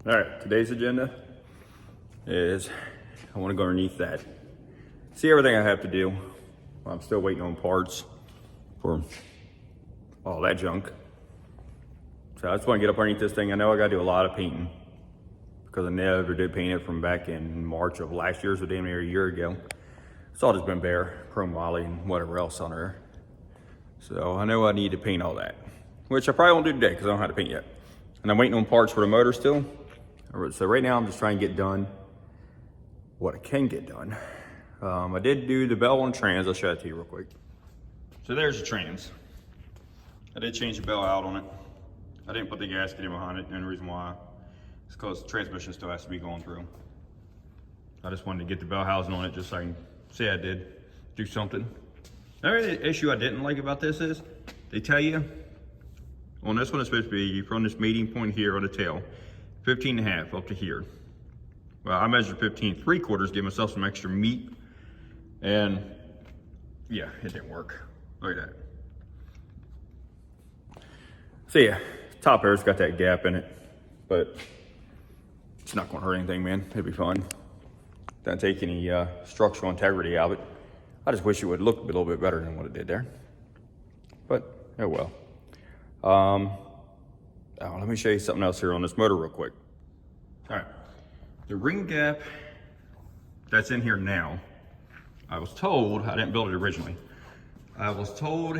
All right, today's agenda is I want to go underneath that, see everything I have to do. I'm still waiting on parts for all that junk. So I just want to get up underneath this thing. I know I got to do a lot of painting because I never did paint it from back in March of last year, so damn near a year ago. It's all just been bare, chrome moly and whatever else on there. So I know I need to paint all that, which I probably won't do today because I don't know how to paint yet. And I'm waiting on parts for the motor still. So right now I'm just trying to get done what I can get done. I did do the bell on trans. I'll show that to you real quick. So there's the trans. I did change the bell out on it. I didn't put the gasket in behind it, and the reason why is because the transmission still has to be going through. I just wanted to get the bell housing on it just so I can say I did do something. The issue I didn't like about this is they tell you on this one it's supposed to be from this meeting point here on the tail, 15.5 up to here. Well, I measured 15.75, give myself some extra meat, and yeah, it didn't work. Look at that. So yeah, top air's got that gap in it, but it's not gonna hurt anything, man. It'll be fine. Doesn't take any structural integrity out of it. I just wish it would look a little bit better than what it did there, but oh well. Let me show you something else here on this motor real quick. All right, the ring gap that's in here now, I was told, I didn't build it originally, I was told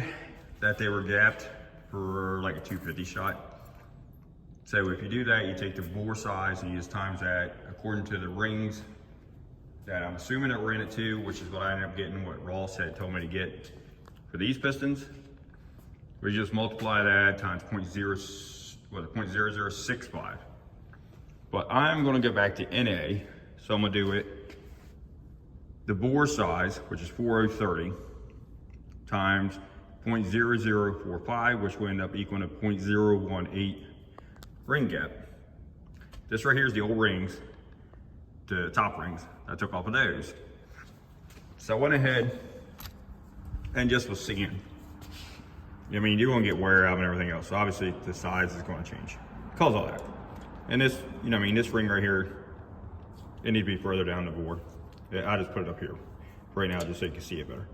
that they were gapped for like a 250 shot. So if you do that, you take the bore size and you just times that according to the rings that I'm assuming that we're in it too, which is what I ended up getting, what Ross had told me to get for these pistons. We just multiply that times 0.0065. But I'm gonna go back to NA, so I'm gonna do it, the bore size, which is 4030, times 0.0045, which will end up equaling a 0.018 ring gap. This right here is the old rings, the top rings. I took off of those. So I went ahead and just was seeing. I mean, you're gonna get wear out and everything else. So obviously the size is gonna change. Cause all that. And this, this ring right here, it needs to be further down the board. I just put it up here right now just so you can see it better.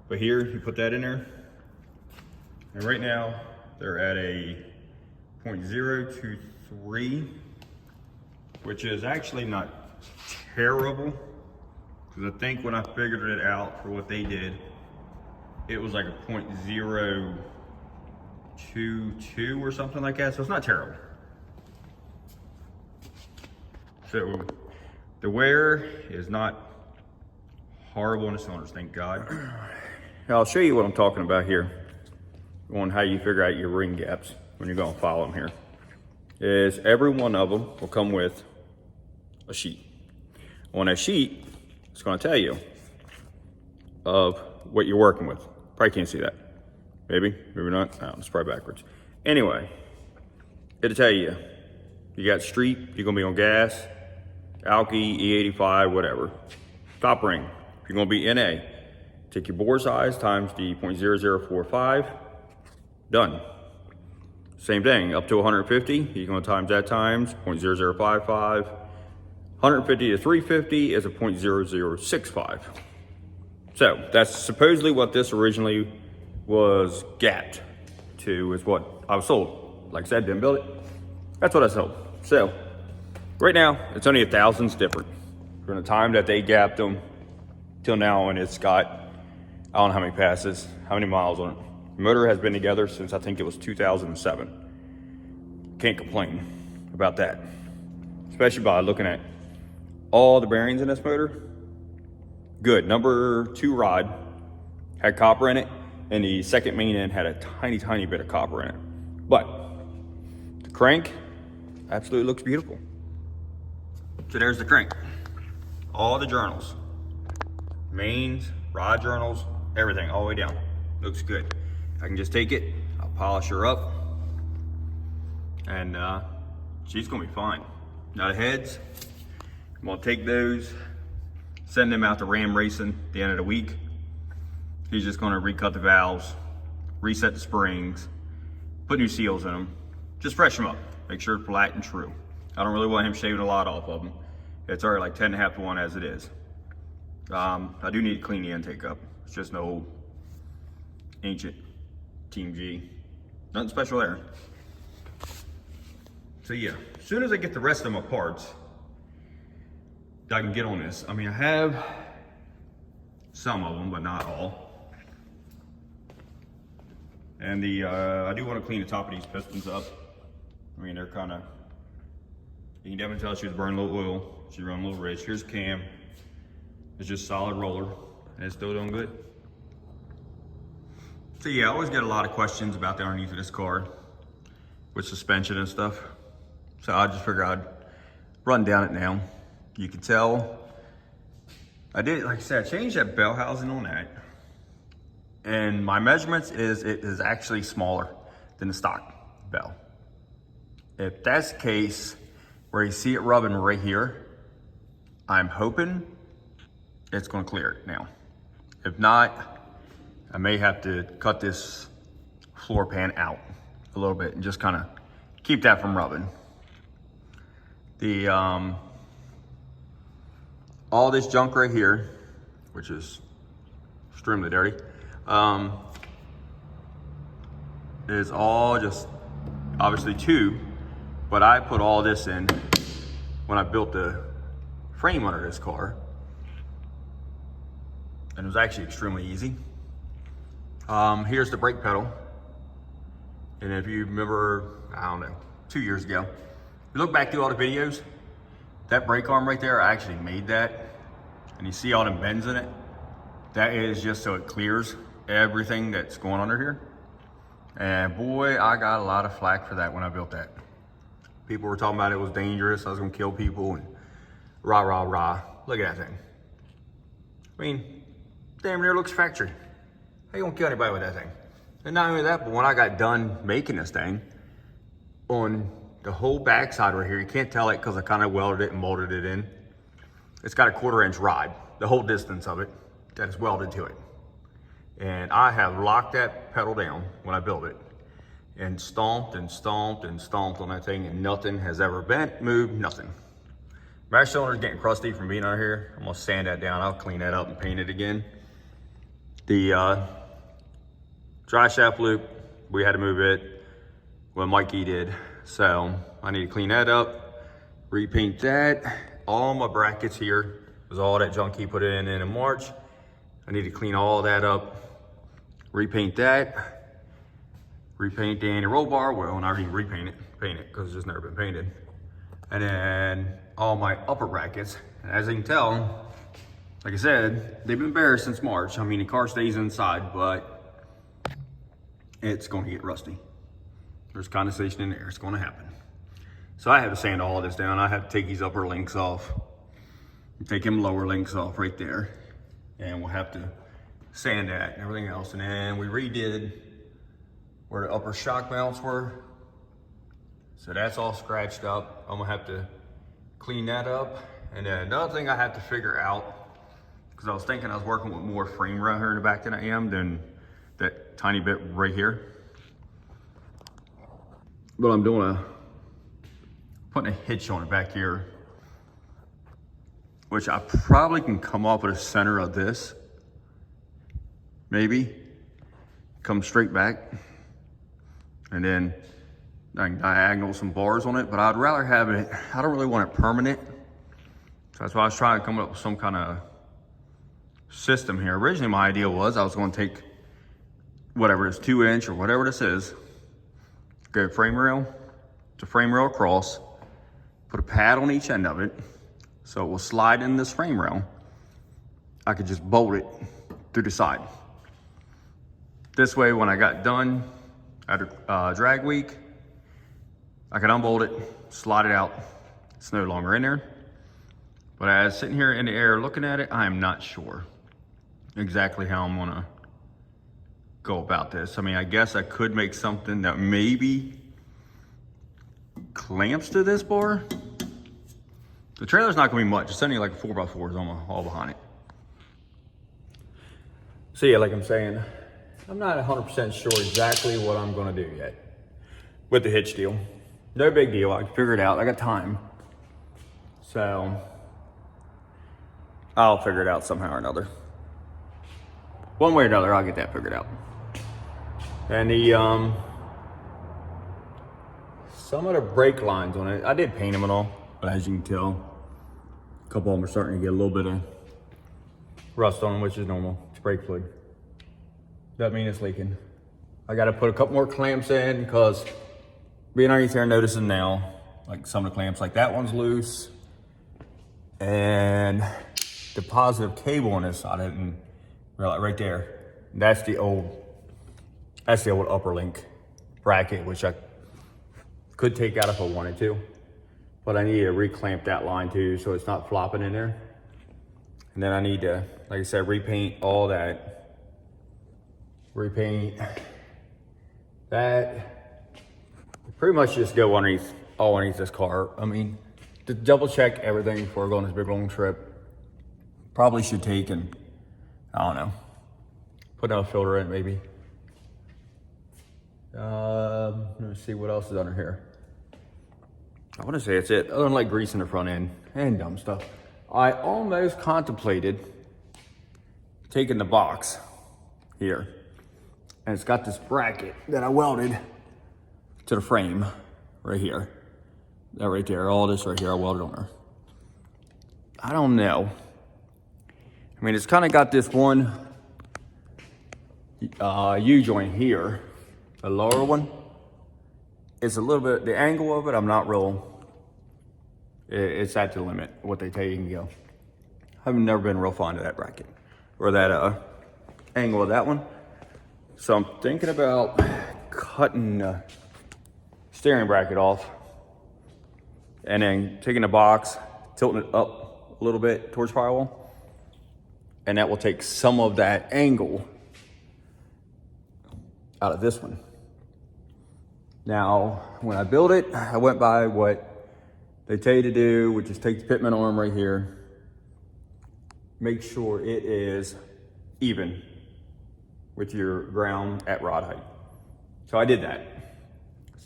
But here, you put that in there. And right now, they're at a 0.023, which is actually not terrible. Because I think when I figured it out for what they did, it was like a 0.022 or something like that. So it's not terrible. So the wear is not horrible in the cylinders, thank God. Now I'll show you what I'm talking about here on how you figure out your ring gaps when you're gonna follow them here. Is every one of them will come with a sheet. On that sheet, it's gonna tell you of what you're working with. Probably can't see that. Maybe not. No, it's probably backwards. Anyway, it'll tell you, you got street, you're gonna be on gas, alky, E85, whatever. Top ring, if you're gonna be NA, take your bore size times the 0.0045, done. Same thing, up to 150, you're gonna times that times 0.0055. 150 to 350 is a 0.0065. So that's supposedly what this originally was gapped to, is what I was sold. Like I said, didn't build it. That's what I sold. So right now, it's only 1,000s different from the time that they gapped them till now, and it's got, I don't know how many passes, how many miles on it. The motor has been together since I think it was 2007. Can't complain about that, especially by looking at all the bearings in this motor. Good. Number 2 rod had copper in it, and the second main end had a tiny bit of copper in it. But the crank absolutely looks beautiful. So there's the crank. All the journals, mains, rod journals, everything all the way down. Looks good. I can just take it, I'll polish her up, and she's gonna be fine. Now the heads, I'm gonna take those, send them out to Ram Racing at the end of the week. He's just gonna recut the valves, reset the springs, put new seals in them, just freshen them up, make sure it's flat and true. I don't really want him shaving a lot off of them. It's already like 10.5 to 1 as it is. I do need to clean the intake up. It's just an old, ancient Team G. Nothing special there. So yeah, as soon as I get the rest of my parts, I can get on this. I mean, I have some of them, but not all. And I do want to clean the top of these pistons up. I mean, they're kind of, you can definitely tell she was burning a little oil. She's running a little rich. Here's cam. It's just solid roller, and it's still doing good. So yeah, I always get a lot of questions about the underneath of this car with suspension and stuff. So I just figured I'd run down it now. You can tell I did, like I said, I changed that bell housing on that. And my measurements is it is actually smaller than the stock bell. If that's the case, where you see it rubbing right here, I'm hoping it's gonna clear it now. If not, I may have to cut this floor pan out a little bit and just kind of keep that from rubbing. The all this junk right here, which is extremely dirty, is all just obviously tube, but I put all this in when I built the frame under this car, and it was actually extremely easy. Here's the brake pedal, and if you remember, I don't know, 2 years ago, you look back through all the videos, that brake arm right there, I actually made that, and you see all them bends in it. That is just so it clears everything that's going under here. And boy, I got a lot of flack for that when I built that. People were talking about it was dangerous, I was gonna kill people, and rah, rah, rah. Look at that thing. I mean, damn near looks factory. How you gonna kill anybody with that thing? And not only that, but when I got done making this thing, on the whole backside right here, you can't tell it because I kind of welded it and molded it in. It's got a 1/4 inch rod, the whole distance of it, that is welded to it. And I have locked that pedal down when I built it and stomped and stomped and stomped on that thing, and nothing has ever bent, moved, nothing. Master cylinder's getting crusty from being under here. I'm gonna sand that down. I'll clean that up and paint it again. The dry shaft loop, we had to move it when Mikey did. So I need to clean that up, repaint that. All my brackets here was all that junk he put in March. I need to clean all that up, repaint that, repaint the anti-roll bar. Well, and I already paint it because it's just never been painted. And then all my upper brackets. And as you can tell, like I said, they've been bare since March. I mean, the car stays inside, but it's going to get rusty. There's condensation in there, it's going to happen. So I have to sand all of this down. I have to take these upper links off, take them lower links off right there. And we'll have to sand that and everything else. And then we redid where the upper shock mounts were. So that's all scratched up. I'm gonna have to clean that up. And then another thing I have to figure out, because I was thinking I was working with more frame right here in the back than I am, than that tiny bit right here. But I'm doing putting a hitch on it back here, which I probably can come off of the center of this. Maybe come straight back, and then I can diagonal some bars on it, but I'd rather have it, I don't really want it permanent. So that's why I was trying to come up with some kind of system here. Originally my idea was I was going to take whatever this 2 inch or whatever this is, go frame rail to frame rail across, put a pad on each end of it, so it will slide in this frame rail. I could just bolt it through the side. This way, when I got done after drag week, I could unbolt it, slide it out. It's no longer in there. But as sitting here in the air looking at it, I am not sure exactly how I'm gonna go about this. I mean, I guess I could make something that maybe clamps to this bar. The trailer's not gonna be much. It's only like a 4x4 is all behind it. So yeah, like I'm saying, I'm not 100% sure exactly what I'm gonna do yet with the hitch deal. No big deal, I can figure it out, I got time. So, I'll figure it out somehow or another. One way or another, I'll get that figured out. And the, some of the brake lines on it, I did paint them and all, but as you can tell, a couple of them are starting to get a little bit of rust on them, which is normal. It's brake fluid. Doesn't mean it's leaking. I gotta put a couple more clamps in because being underneath here, noticing now, like some of the clamps, like that one's loose. And the positive cable on this side, I didn't realize, right there. That's the old upper link bracket, which I could take out if I wanted to. But I need to reclamp that line too, so it's not flopping in there. And then I need to, like I said, repaint all that. Repaint that. Pretty much just go underneath, all underneath this car. I mean, to double check everything before going on this big long trip. Probably should take and, I don't know, put another filter in maybe. Let me see what else is under here. I want to say it's it, other than like greasing the front end and dumb stuff. I almost contemplated taking the box here, and it's got this bracket that I welded to the frame right here. That right there, all this right here, I welded on there. I don't know. I mean, it's kind of got this one U-joint here, a lower one. It's a little bit, the angle of it, I'm not real, it's at the limit, what they tell you can go. I've never been real fond of that bracket, or that angle of that one. So I'm thinking about cutting the steering bracket off, and then taking the box, tilting it up a little bit towards firewall, and that will take some of that angle out of this one. Now, when I built it, I went by what they tell you to do, which is take the pitman arm right here, make sure it is even with your ground at rod height. So I did that.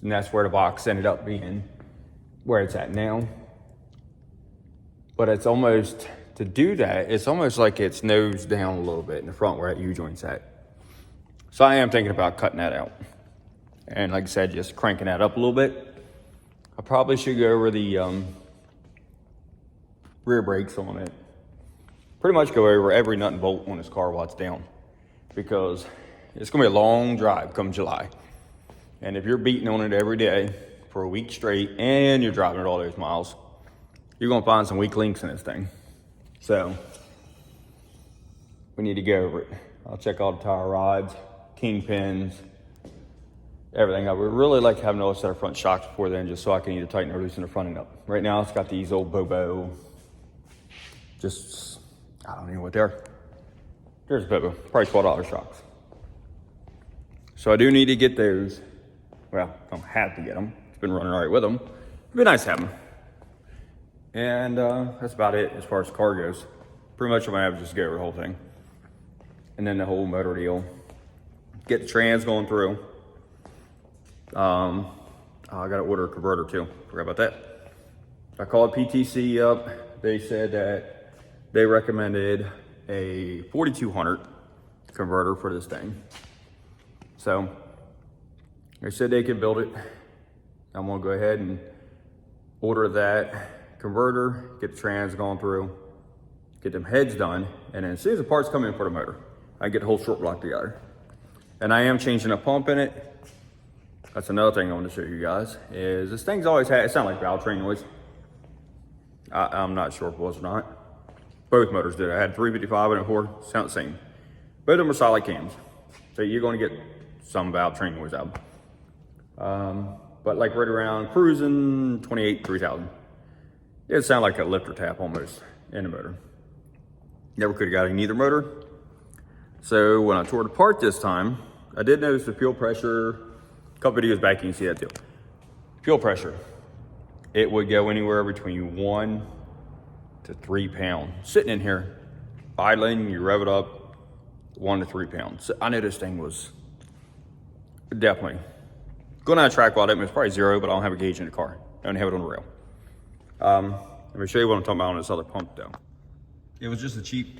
And that's where the box ended up being where it's at now. But it's almost, to do that, it's almost like it's nose down a little bit in the front where that U-joint's at. So I am thinking about cutting that out. And like I said, just cranking that up a little bit. I probably should go over the rear brakes on it. Pretty much go over every nut and bolt on this car while it's down, because it's gonna be a long drive come July. And if you're beating on it every day for a week straight and you're driving it all those miles, you're gonna find some weak links in this thing. So we need to go over it. I'll check all the tire rods, kingpins, everything. I would really like to have another set of front shocks before then, just so I can either tighten or loosen the front end up. Right now it's got these old Bobo, just, I don't know what they're. There's Bobo, probably $12 shocks. So I do need to get those. Well, I don't have to get them. It's been running all right with them. It'd be nice to have them. And that's about it as far as the car goes. Pretty much I'm gonna have to just go over the whole thing. And then the whole motor deal. Get the trans going through. I gotta order a converter too. Forgot about that. I called PTC up. They said that they recommended a 4200 converter for this thing. So they said they could build it. I'm gonna go ahead and order that converter, get the trans going through, get them heads done, and then as soon as the parts come in for the motor, I get the whole short block together. And I am changing a pump in it. That's another thing I want to show you guys, is this thing's always had, it sounds like valve train noise. I'm not sure if it was or not. Both motors did. I had 355 and a 4, sound the same. Both of them are solid cams. So you're going to get some valve train noise out. But like right around cruising 28, 3000. It sounded like a lifter tap almost in the motor. Never could have got it in either motor. So when I tore it apart this time, I did notice the fuel pressure. A couple videos back, you can see that too. Fuel pressure. It would go anywhere between 1 to 3 pounds. Sitting in here, idling, you rev it up, 1 to 3 pounds. So I knew this thing was definitely Going on a track while it's probably 0, but I don't have a gauge in the car. I only have it on the rail. Let me show you what I'm talking about on this other pump though. It was just a cheap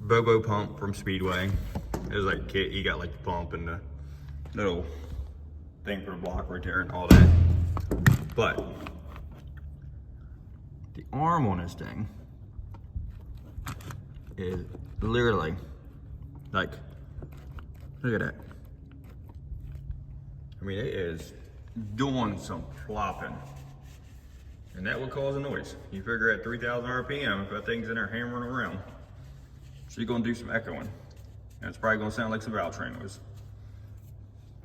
Bobo pump from Speedway. It was like kit, you got like the pump and the little thing for the block right there and all that. But the arm on this thing is literally like, look at that. I mean, it is doing some flopping. And that would cause a noise. You figure at 3,000 RPM, if that thing's in there hammering around, so you're gonna do some echoing. And it's probably gonna sound like some valve train noise.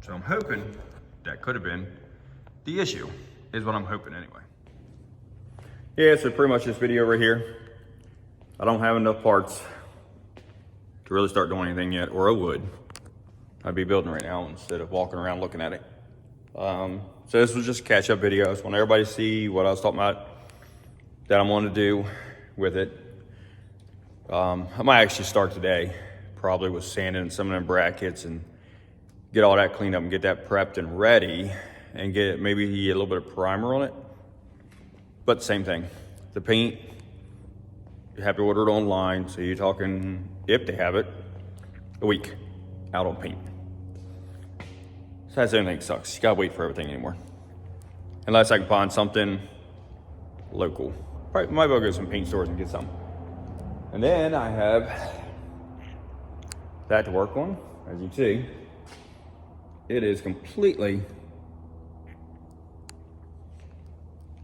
So I'm hoping that could have been the issue, is what I'm hoping anyway. Yeah, so pretty much this video right here, I don't have enough parts to really start doing anything yet, or I would. I'd be building right now instead of walking around looking at it. So this was just a catch-up video. I just want everybody to see what I was talking about that I'm wanting to do with it. I might actually start today, probably with sanding some of them brackets and get all that cleaned up and get that prepped and ready and get maybe a little bit of primer on it. But same thing, the paint, you have to order it online, so you're talking, if they have it, a week out on paint. So that's the only thing that sucks. You gotta wait for everything anymore. Unless I can find something local. Probably might go to some paint stores and get some. And then I have that to work on. As you can see, it is completely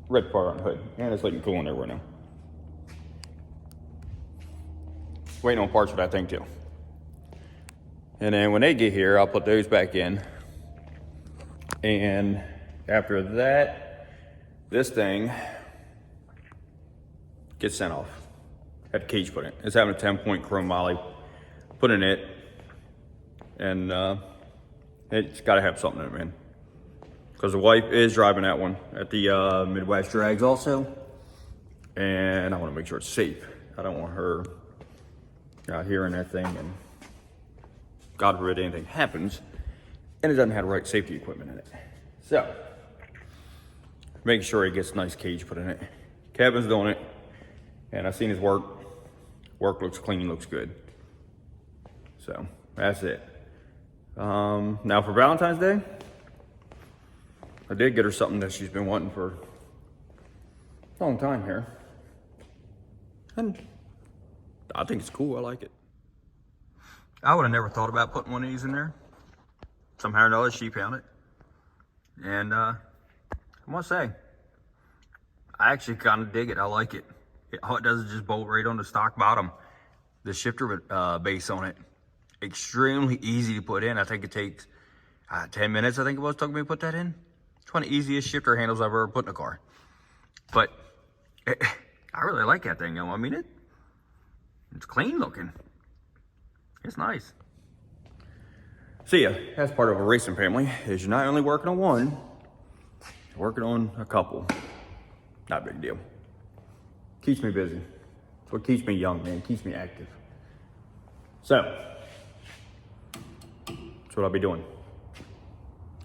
red part on the hood. And it's looking cool in there right now. Waiting on parts for that thing too. And then when they get here, I'll put those back in. And after that, this thing gets sent off. Had the cage put in. It's having a 10-point chrome moly put in it. And it's gotta have something in it, man. Because the wife is driving that one at the Midwest Drags also. And I wanna make sure it's safe. I don't want her out here in that thing and God forbid anything happens and it doesn't have the right safety equipment in it. So, make sure he gets a nice cage put in it. Kevin's doing it, and I've seen his work. Work looks clean, looks good. So, that's it. Now for Valentine's Day, I did get her something that she's been wanting for a long time here. And I think it's cool, I like it. I would have never thought about putting one of these in there. Somehow or another, she found it. And I must say, I actually kind of dig it. I like it. All it does is just bolt right on the stock bottom. The shifter base on it, extremely easy to put in. I think it takes 10 minutes, I think it was, took me to put that in. It's one of the easiest shifter handles I've ever put in a car. But I really like that thing, though. I mean, it's clean looking. It's nice. See ya. That's part of a racing family, is you're not only working on one, you're working on a couple. Not a big deal. Keeps me busy. It's what keeps me young, man. Keeps me active. So, that's what I'll be doing.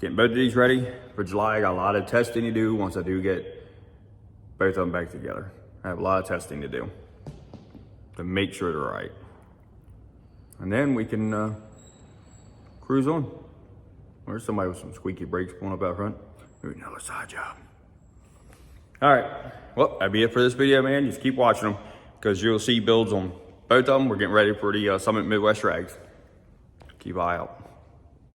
Getting both of these ready for July. I got a lot of testing to do once I do get both of them back together. I have a lot of testing to do to make sure they're right. And then we can cruise on. There's somebody with some squeaky brakes pulling up out front. Maybe another side job. All right, well, that'd be it for this video, man. Just keep watching them because you'll see builds on both of them. We're getting ready for the Summit Midwest Drags. Keep an eye out.